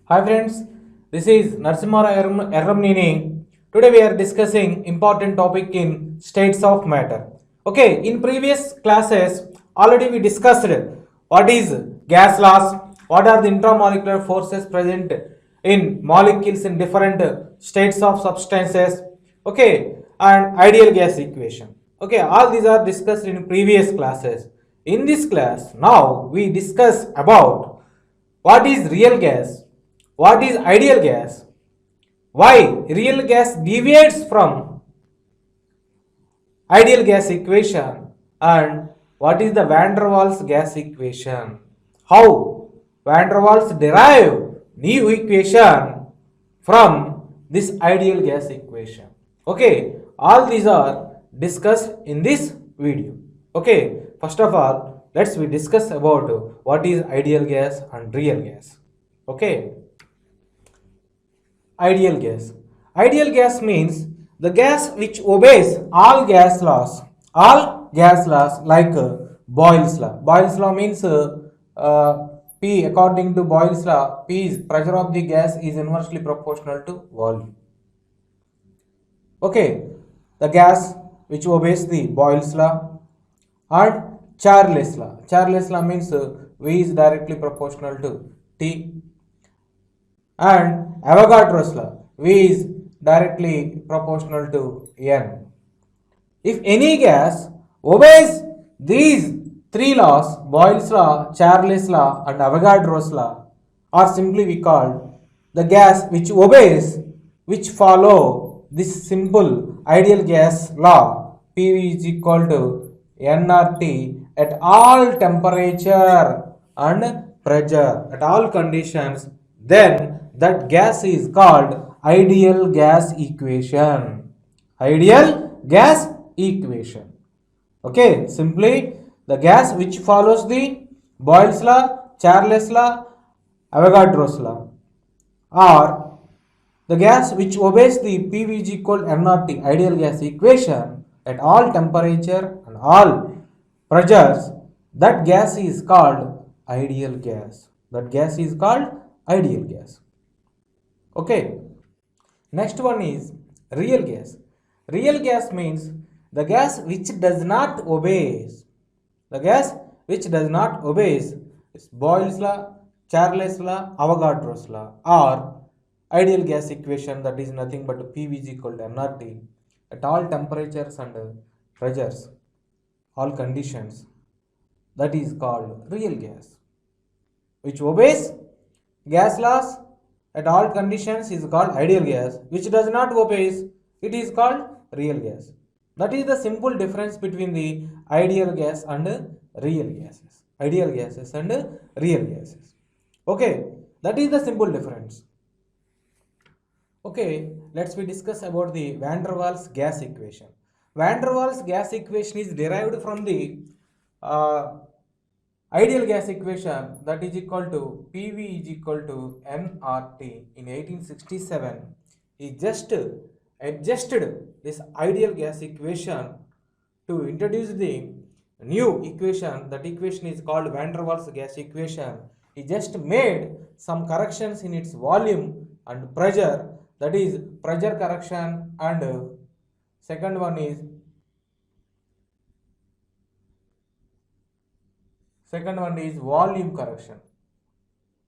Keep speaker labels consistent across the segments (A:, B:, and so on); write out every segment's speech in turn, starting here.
A: Hi friends, this is Narsimara Erramnini. Today we are discussing important topic in states of matter. Okay, in previous classes already we discussed what is gas laws, what are the intramolecular forces present in molecules in different states of substances. Okay, and ideal gas equation. Okay, all these are discussed in previous classes. In this class, now we discuss about what is real gas, what is ideal gas, why real gas deviates from ideal gas equation, and what is the van der Waals gas equation, how van der Waals derive new equation from this ideal gas equation. Okay, all these are discussed in this video. Okay, first of all, let's we discuss about what is ideal gas and real gas. Okay, ideal gas. Ideal gas means the gas which obeys all gas laws. All gas laws like Boyle's law. Boyle's law means P, according to Boyle's law, P is pressure of the gas is inversely proportional to volume. Okay, the gas which obeys the Boyle's law and Charles law. Charles law means V is directly proportional to T, and Avogadro's law, V is directly proportional to N. If any gas obeys these three laws, Boyle's law, Charles law, and Avogadro's law, are simply we called the gas which obeys, which follow this simple ideal gas law, PV is equal to nRT at all temperature and pressure, at all conditions, then that gas is called ideal gas equation. Ideal gas equation. Okay, simply the gas which follows the Boyle's law, Charles law, Avogadro's law, or the gas which obeys the PV is equal nRT ideal gas equation at all temperature and all pressures, that gas is called ideal gas. That gas is called ideal gas. Okay. Next one is real gas. Real gas means the gas which does not obeys. The gas which does not obeys is Boyle's law, Charles law, Avogadro's law, or ideal gas equation, that is nothing but PV is equal to nRT at all temperatures and pressures, all conditions. That is called real gas, which obeys gas laws at all conditions is called ideal gas, which does not obeys, it is called real gas. That is the simple difference between the ideal gas and real gases. Ideal gases and real gases. Okay, that is the simple difference. Okay, let's we discuss about the van der Waals gas equation. Van der Waals gas equation is derived from the ideal gas equation, that is equal to PV is equal to nRT. In 1867, he just adjusted this ideal gas equation to introduce the new equation. That equation is called van der Waals gas equation. He just made some corrections in its volume and pressure, that is pressure correction, and second one is volume correction.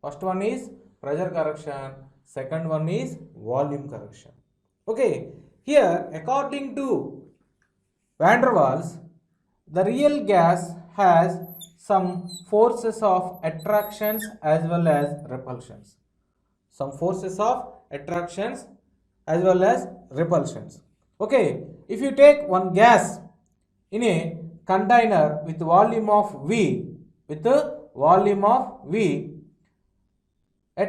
A: First one is pressure correction, second one is volume correction. Okay, here according to van der Waals, the real gas has some forces of attractions as well as repulsions. Some forces of attractions as well as repulsions. Okay, if you take one gas in a container with volume of V, at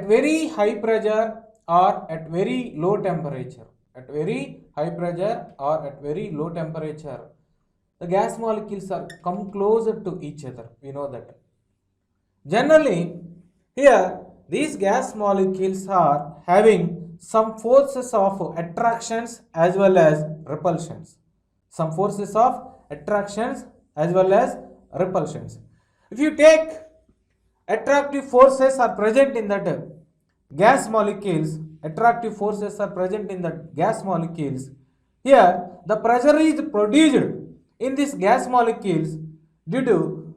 A: very high pressure or at very low temperature, the gas molecules are come closer to each other. We know that. Generally, here these gas molecules are having some forces of attractions as well as repulsions. Some forces of attractions as well as repulsions. If you take attractive forces are present in that gas molecules, attractive forces are present in the gas molecules. Here, the pressure is produced in these gas molecules due to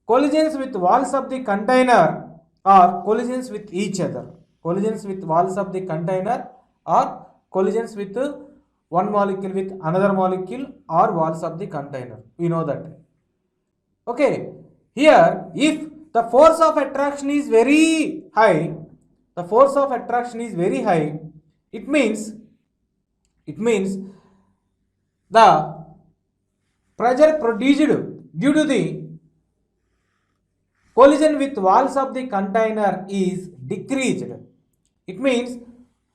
A: collisions with walls of the container or collisions with each other. Collisions with walls of the container or collisions with one molecule with another molecule or walls of the container. We know that. Okay, here if the force of attraction is very high, the force of attraction is very high, it means the pressure produced due to the collision with walls of the container is decreased. It means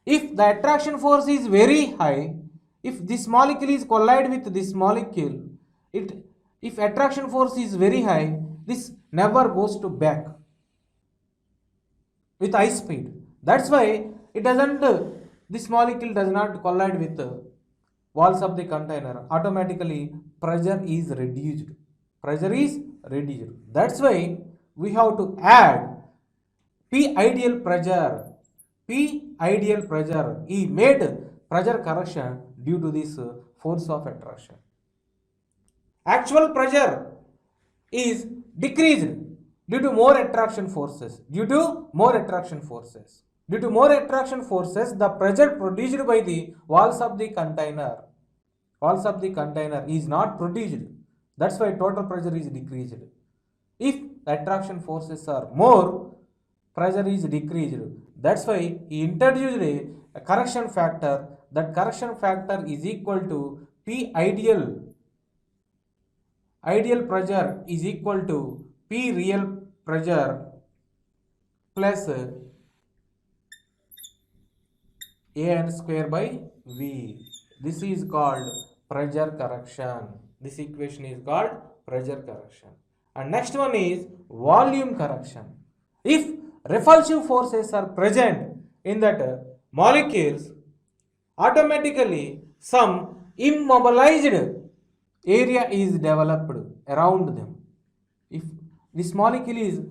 A: if the attraction force is very high, if this molecule is collide with this molecule, if attraction force is very high, this never goes to back with high speed. That's why it doesn't, this molecule does not collide with walls of the container. Automatically pressure is reduced. Pressure is reduced. That's why we have to add P ideal pressure. P ideal pressure. He made pressure correction due to this force of attraction. Actual pressure is decreased due to more attraction forces. Due to more attraction forces. Due to more attraction forces, the pressure produced by the walls of the container is not produced. That's why total pressure is decreased. If the attraction forces are more, pressure is decreased. That's why he introduced a correction factor. That correction factor is equal to P ideal. Ideal pressure is equal to P real pressure plus AN square by V. This is called pressure correction. This equation is called pressure correction. And next one is volume correction. If repulsive forces are present in that molecules, automatically some immobilized area is developed around them. If this molecule is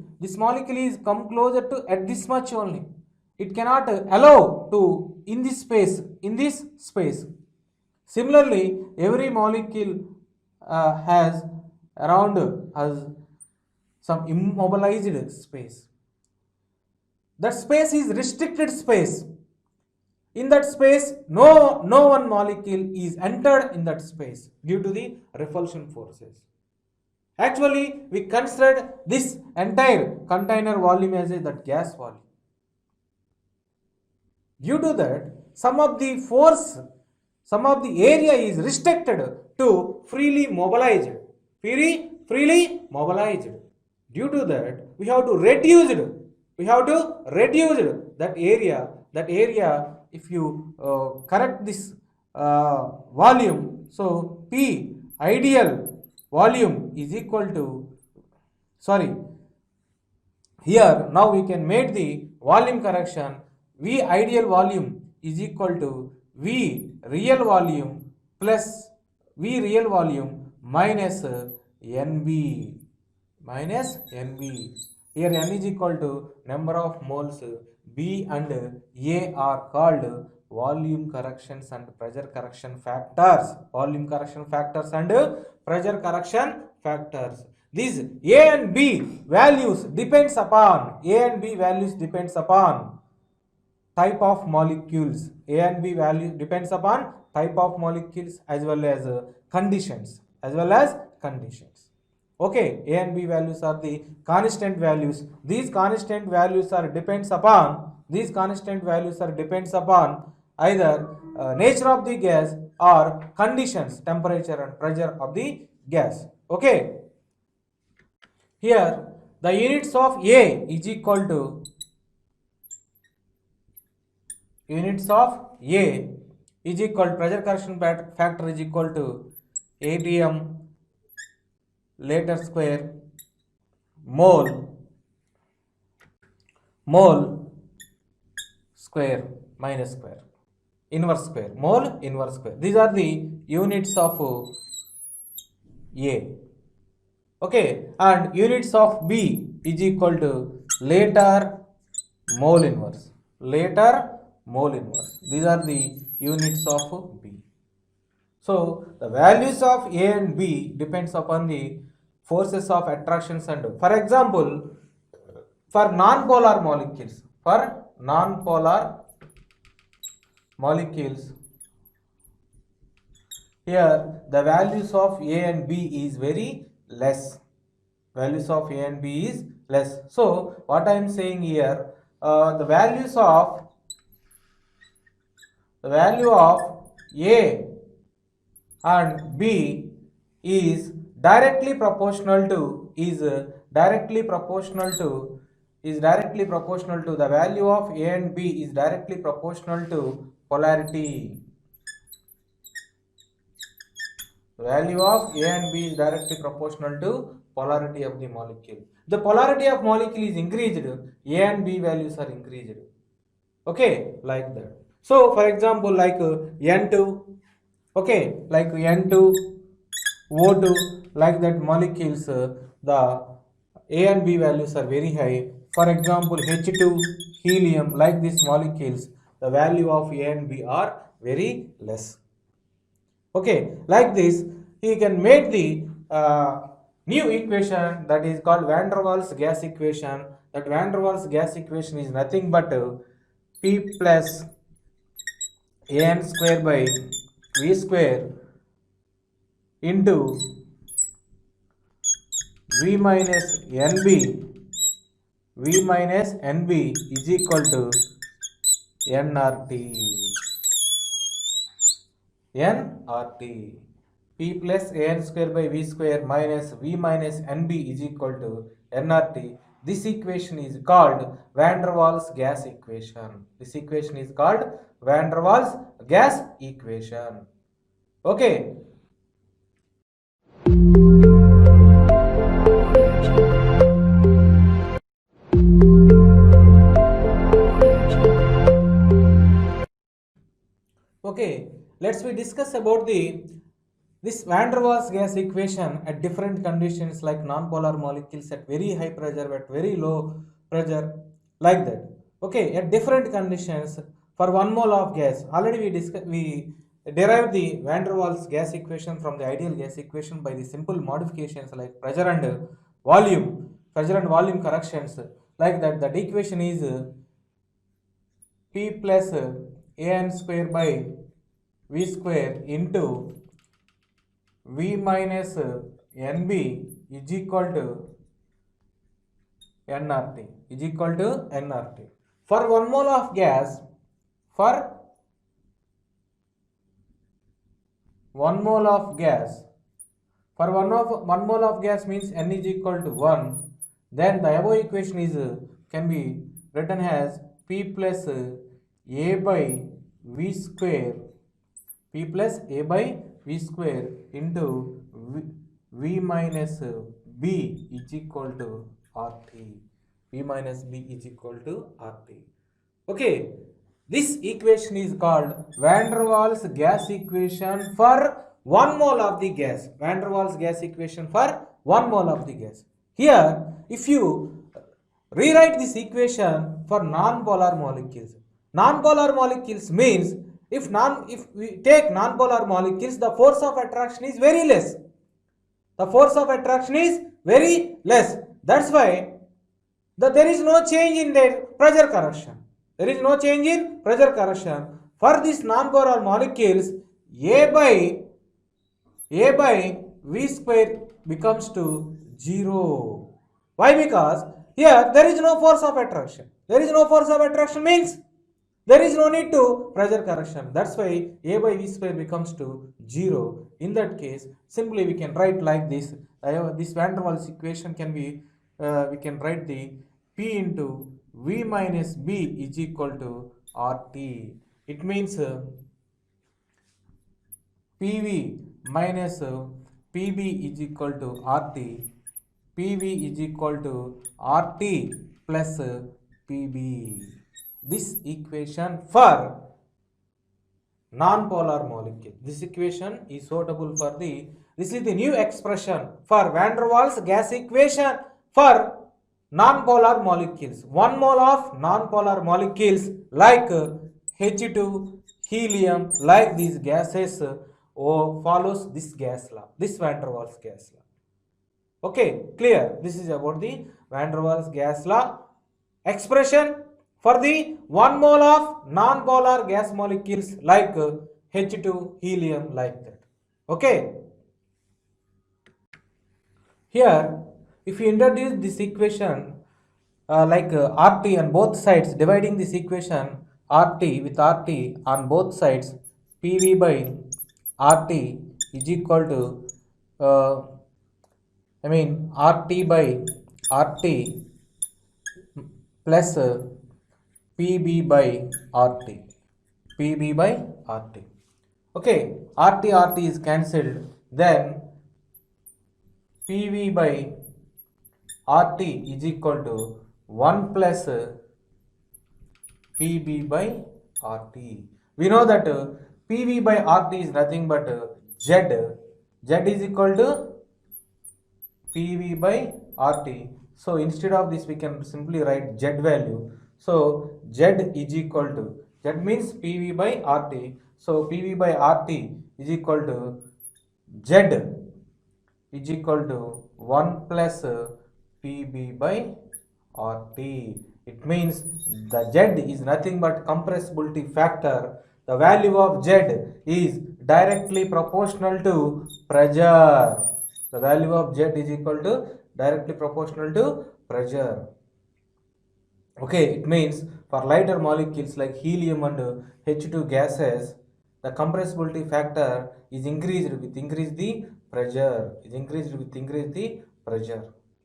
A: come closer to at this much only, it cannot allow to in this space. Similarly, every molecule has around has some immobilized space. That space is restricted space. In that space, no one molecule is entered in that space due to the repulsion forces. Actually, we considered this entire container volume as that gas volume. Due to that, some of the area is restricted to freely mobilized. Freely mobilized. Due to that, we have to reduce that area. That area, if you correct this volume, so P ideal volume is equal to, here now we can make the volume correction. V ideal volume is equal to V real volume plus V real volume minus NB. Here N is equal to number of moles. B and A are called volume corrections and pressure correction factors. Volume correction factors and pressure correction factors. These A and B values depends upon type of molecules. A and B value depends upon type of molecules as well as conditions. Okay, A and B values are the constant values. These constant values are depends upon either nature of the gas or conditions, temperature and pressure of the gas. Okay. Here the units of A is equal to pressure correction factor is equal to ATM liter square mole square minus square inverse square mole inverse square. These are the units of A. Okay, and units of B is equal to liter mole inverse. later mole inverse. These are the units of B. So the values of A and B depends upon the forces of attractions and, for example, for non-polar molecules, here the values of A and B is very less. Values of A and B is less. So what I am saying here, the value of A and B is directly proportional to the value of A and B is directly proportional to polarity. The value of A and B is directly proportional to polarity of the molecule. The polarity of molecule is increased, A and B values are increased. Okay, like that. So for example, like N2, okay, like N2, O2, like that molecules, the A and B values are very high. For example, H2, helium, like these molecules, the value of A and B are very less. Okay, like this, he can make the new equation that is called Van der Waals gas equation. That Van der Waals gas equation is nothing but P plus An square by V square into V minus NB is equal to nRT. P plus An square by V square minus V minus NB is equal to nRT. This equation is called Van der Waals gas equation. This equation is called Van der Waals gas equation. Okay. Okay, let's we discuss about this Van der Waals gas equation at different conditions, like non-polar molecules at very high pressure, at very low pressure, like that. Okay, at different conditions for 1 mole of gas. Already we derived the Van der Waals gas equation from the ideal gas equation by the simple modifications like pressure and volume corrections, like that. That equation is P plus An square by V square into V minus NB is equal to nRT For 1 mole of gas, for 1 mole of gas means N is equal to 1. Then the above equation is can be written as P plus A by V square into V minus B is equal to RT. Okay, this equation is called Van der Waals gas equation for 1 mole of the gas. Van der Waals gas equation for 1 mole of the gas. Here, if you rewrite this equation for non-polar molecules. Non-polar molecules means if we take non-polar molecules, the force of attraction is very less. That's why there is no change in their pressure correction. For these non-polar molecules, A by V square becomes to 0. Why? Because here there is no force of attraction. Means there is no need to pressure correction. That's why A by V square becomes to 0. In that case, simply we can write like this. This Van der Waals equation can be, we can write the P into V minus B is equal to RT. It means PV minus PB is equal to RT. PV is equal to RT plus PB. This equation for non-polar molecule. This equation is suitable for this is the new expression for Van der Waals gas equation for non-polar molecules. 1 mole of non-polar molecules like H2, helium, like these gases follows this gas law, this van der Waals gas law. Okay, clear. This is about the van der Waals gas law. Expression for the 1 mole of non-polar gas molecules like H2, helium, like that. Okay. Here, if you introduce this equation RT on both sides, dividing this equation RT with RT on both sides, PV by RT is equal to RT by RT plus PB by RT. PB by RT. Okay, RT is cancelled. Then PV by RT is equal to 1 plus PB by RT. We know that PV by RT is nothing but Z. Z is equal to PV by RT. So instead of this we can simply write Z value. So Z is equal to, Z means PV by RT. So PV by RT is equal to Z is equal to 1 plus PB by RT. It means the Z is nothing but compressibility factor. The value of Z is directly proportional to pressure. The value of Z is equal to directly proportional to pressure. Okay, it means for lighter molecules like helium and H2 gases, the compressibility factor is increased with increase the pressure.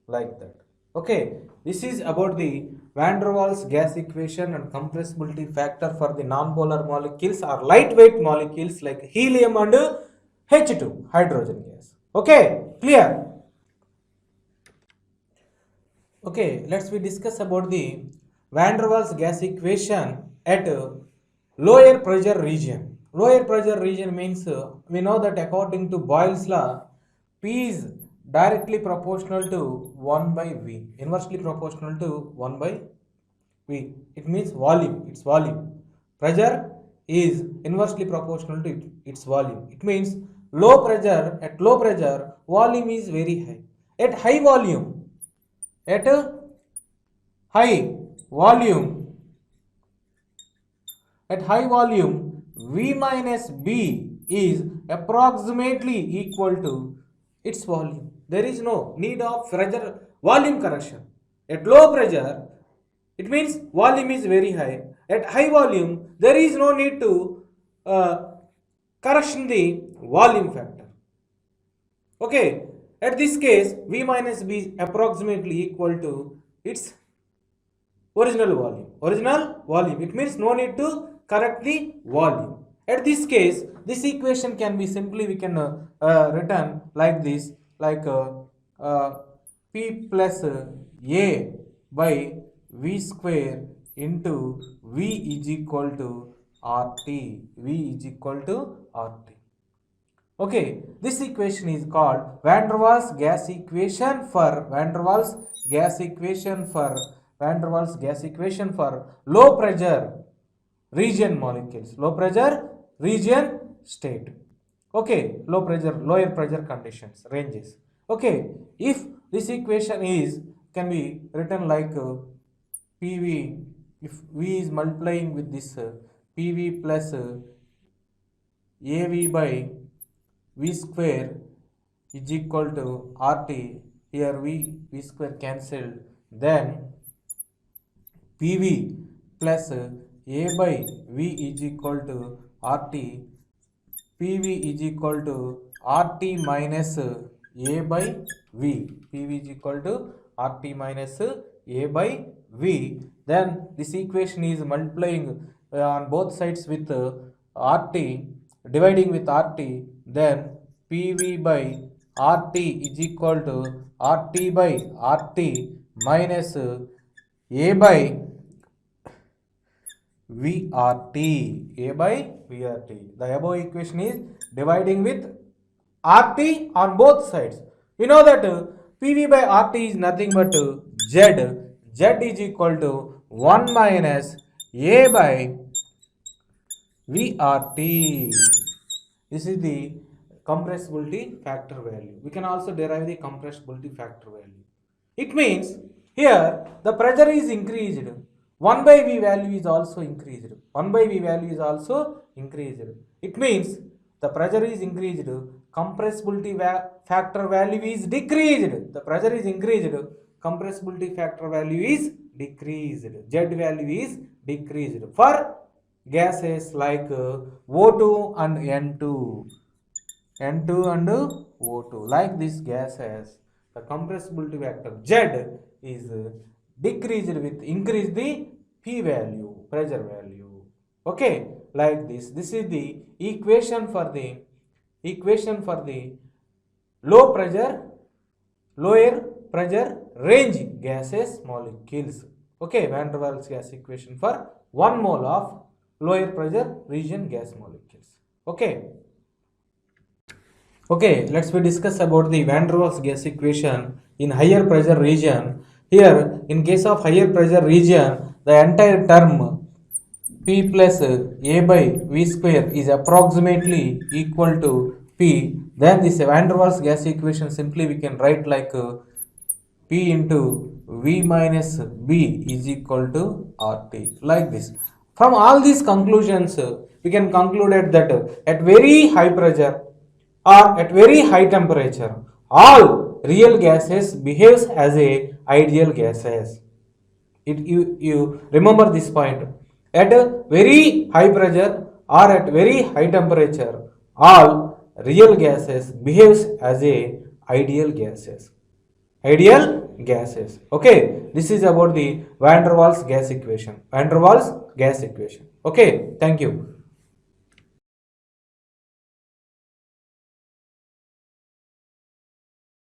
A: Like that. Okay, this is about the van der Waals gas equation and compressibility factor for the non-polar molecules or lightweight molecules like helium and H2, hydrogen gas. Okay, clear? Okay, let's we discuss about the van der Waals gas equation at lower pressure region. Lower pressure region means we know that according to Boyle's law, P is directly proportional to 1 by V, inversely proportional to 1 by V. It means volume, its volume. Pressure is inversely proportional to its volume. It means low pressure, at low pressure, volume is very high. At high volume, V minus B is approximately equal to its volume. There is no need of pressure volume correction. At low pressure, it means volume is very high. At high volume, there is no need to correction the volume factor. Okay, at this case, V minus B is approximately equal to its original volume. It means no need to correct the volume. At this case, this equation can be simply we can written like this, like P plus A by V square into V is equal to RT. Okay, this equation is called van der Waals gas equation for low pressure region molecules, low pressure region state. Okay, lower pressure conditions, ranges. Okay, if this equation is can be written like PV, if V is multiplying with this PV plus AV by V square is equal to RT. Here V square cancelled. Then PV plus A by V is equal to RT. PV is equal to RT minus A by V. PV is equal to RT minus A by V. Then this equation is multiplying on both sides with RT, dividing with RT. Then PV by RT is equal to RT by RT minus A by VRT. The above equation is dividing with RT on both sides. We know that PV by RT is nothing but Z is equal to 1 minus A by VRT. This is the compressibility factor value. We can also derive the compressibility factor value. It means here the pressure is increased. 1 by V value is also increased. 1 by V value is also increased. It means the pressure is increased. Compressibility factor value is decreased. The pressure is increased. Compressibility factor value is decreased. Z value is decreased for gases like O2 and N2. N2 and O2. Like these gases, the compressibility factor Z is decreased with increase the P value, pressure value. Okay, like this. This is the equation for the low pressure, lower pressure range gases molecules. Okay, Van der Waals gas equation for 1 mole of lower pressure region gas molecules. Okay. Okay, let's we discuss about the Van der Waals gas equation in higher pressure region. Here, in case of higher pressure region, the entire term P plus A by V square is approximately equal to P. Then this Van der Waals gas equation simply we can write like P into V minus B is equal to RT. Like this. From all these conclusions, we can conclude that at very high pressure or at very high temperature, all real gases behaves as a ideal gases. You remember this point. At a very high pressure or at very high temperature, all real gases behaves as a ideal gases. Ideal gases. Okay, this is about the Van der Waals gas equation. Van der Waals gas equation. Okay, thank you.